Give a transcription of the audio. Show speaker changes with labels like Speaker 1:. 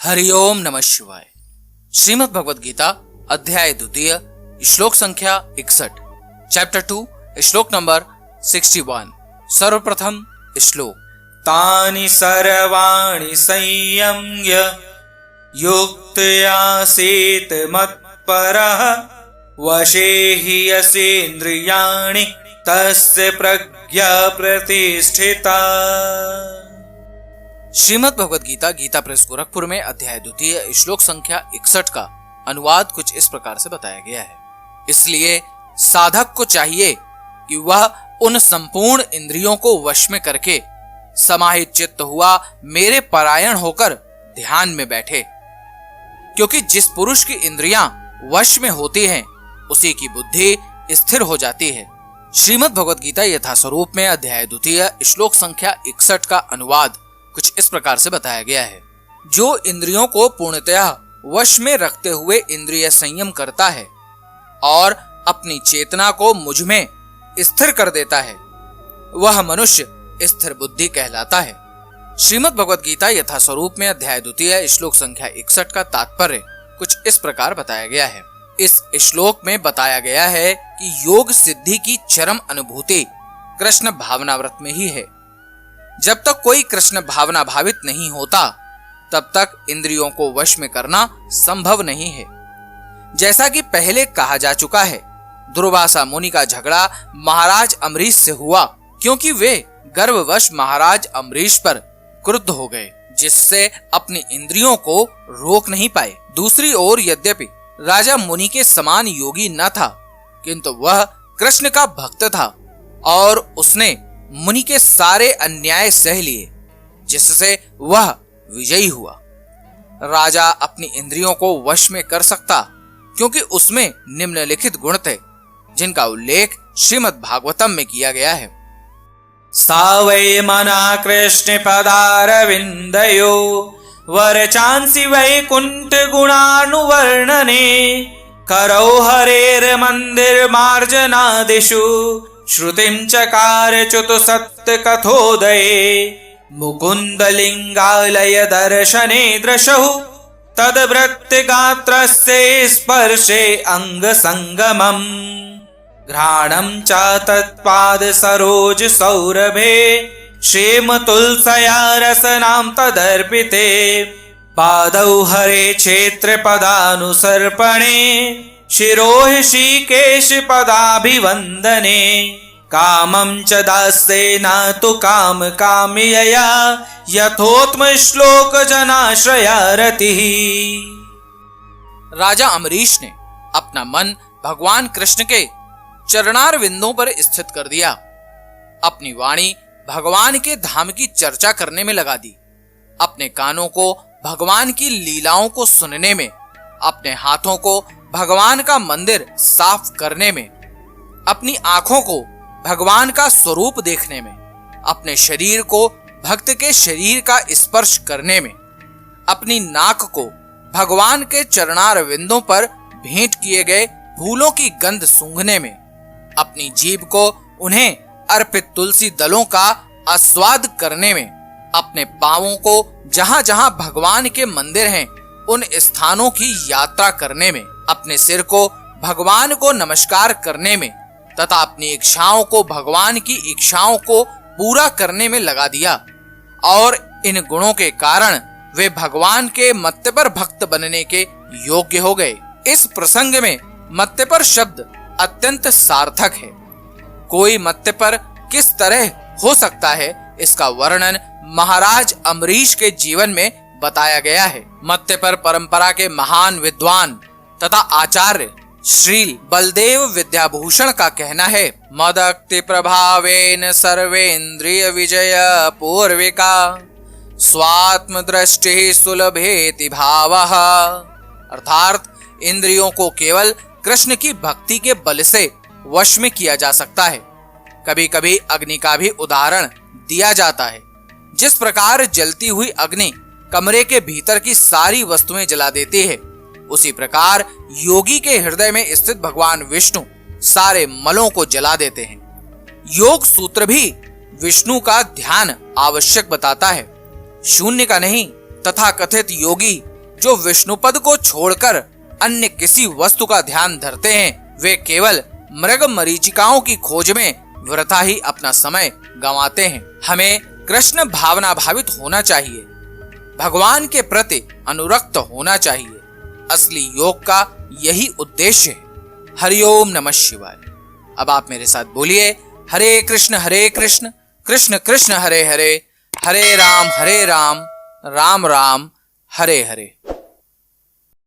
Speaker 1: हरिओम नमः शिवाय। श्रीमद् भगवद गीता अध्याय 2 श्लोक संख्या 61 चैप्टर 2 श्लोक नंबर 61। सर्वप्रथम श्लोक।
Speaker 2: तानि सर्वाणि संयम्य युक्तयासेत मत्परः वशे हि यसेन्द्रियाणि तस्य प्रज्ञा प्रतिष्ठिता।
Speaker 1: श्रीमद् भगवद गीता गीता प्रेस गोरखपुर में अध्याय 2 श्लोक संख्या 61 का अनुवाद कुछ इस प्रकार से बताया गया है। इसलिए साधक को चाहिए कि वह उन संपूर्ण इंद्रियों को वश में करके समाहित चित्त हुआ मेरे परायण होकर ध्यान में बैठे, क्योंकि जिस पुरुष की इंद्रियां वश में होती हैं उसी की बुद्धि स्थिर हो जाती है। श्रीमद् भगवद गीता यथास्वरूप में अध्याय 2 श्लोक संख्या 61 का अनुवाद कुछ इस प्रकार से बताया गया है। जो इंद्रियों को पूर्णतया वश में रखते हुए इंद्रिय संयम करता है और अपनी चेतना को मुझ में स्थिर कर देता है, वह मनुष्य स्थिर बुद्धि कहलाता है। श्रीमद् भगवद गीता यथास्वरूप में अध्याय 2 श्लोक संख्या 61 का तात्पर्य कुछ इस प्रकार बताया गया है। इस श्लोक में बताया गया है कि योग सिद्धि की चरम अनुभूति कृष्ण भावनाव्रत में ही है। जब तक कोई कृष्ण भावना भावित नहीं होता तब तक इंद्रियों को वश में करना संभव नहीं है। जैसा कि पहले कहा जा चुका है, दुर्वासा मुनि का झगड़ा महाराज अम्बरीश से हुआ क्योंकि वे गर्ववश महाराज अम्बरीश पर क्रुद्ध हो गए, जिससे अपनी इंद्रियों को रोक नहीं पाए। दूसरी ओर यद्यपि राजा मुनि के समान योगी न था, किंतु वह कृष्ण का भक्त था और उसने मुनि के सारे अन्याय सह लिए, जिससे वह विजयी हुआ। राजा अपनी इंद्रियों को वश में कर सकता क्योंकि उसमें निम्नलिखित गुण थे, जिनका उल्लेख श्रीमद् भागवतम में किया गया है।
Speaker 2: सा वै मना कृष्ण पदारविंदयो वरचांसि वैकुंठ गुणानुवर्णने करौ हरेर मंदिर मार्जनादिषु श्रुतिं चकार च्युत सत्य कथोदये मुकुंदलिंगालय दर्शने दृशहु तद्वृत्ति गात्रस्य स्पर्शे अंग संगमम् घ्राणं च तत्पाद सरोज सौरभे क्षेम तुलसया रसनां तदर्पिते पादौ हरे क्षेत्र पदानुसर्पणे शिरो ऋषिकेश पदाभिवंदने कामं च दास्ये न तु काम काम्यया यथोत्म श्लोक जनाश्रया रतिः।
Speaker 1: राजा अम्बरीश ने अपना मन भगवान कृष्ण के चरणार विंदों पर स्थित कर दिया, अपनी वाणी भगवान के धाम की चर्चा करने में लगा दी, अपने कानों को भगवान की लीलाओं को सुनने में, अपने हाथों को भगवान का मंदिर साफ करने में, अपनी आंखों को भगवान का स्वरूप देखने में, अपने शरीर को भक्त के शरीर का स्पर्श करने में, अपनी नाक को भगवान के चरणार विंदों पर भेंट किए गए फूलों की गंध सूंघने में, अपनी जीभ को उन्हें अर्पित तुलसी दलों का आस्वाद करने में, अपने पांवों को जहां जहां भगवान के मंदिर हैं उन स्थानों की यात्रा करने में, अपने सिर को भगवान को नमस्कार करने में तथा अपनी इच्छाओं को भगवान की इच्छाओं को पूरा करने में लगा दिया। और इन गुणों के कारण वे भगवान के मत्तपर भक्त बनने के योग्य हो गए। इस प्रसंग में मत्तपर शब्द अत्यंत सार्थक है। कोई मत्तपर किस तरह हो सकता है, इसका वर्णन महाराज अम्बरीश के जीवन में बताया गया है। मत्तपर परंपरा के महान विद्वान तथा आचार्य श्री बलदेव विद्याभूषण का कहना है, मदक्ति प्रभावेन सर्वेन्द्रिय विजय पूर्विका स्वात्म दृष्टि सुलभेति भावः। अर्थात इंद्रियों को केवल कृष्ण की भक्ति के बल से वश में किया जा सकता है। कभी कभी अग्नि का भी उदाहरण दिया जाता है। जिस प्रकार जलती हुई अग्नि कमरे के भीतर की सारी वस्तुएं जला देती है, उसी प्रकार योगी के हृदय में स्थित भगवान विष्णु सारे मलों को जला देते हैं। योग सूत्र भी विष्णु का ध्यान आवश्यक बताता है, शून्य का नहीं। तथा कथित योगी जो विष्णुपद को छोड़कर अन्य किसी वस्तु का ध्यान धरते हैं वे केवल मृग मरीचिकाओं की खोज में वृथा ही अपना समय गंवाते हैं। हमें कृष्ण भावना भावित होना चाहिए, भगवान के प्रति अनुरक्त होना चाहिए। असली योग का यही उद्देश्य है। हरिओम नमः शिवाय। अब आप मेरे साथ बोलिए, हरे कृष्ण कृष्ण कृष्ण हरे हरे, हरे राम राम राम हरे हरे।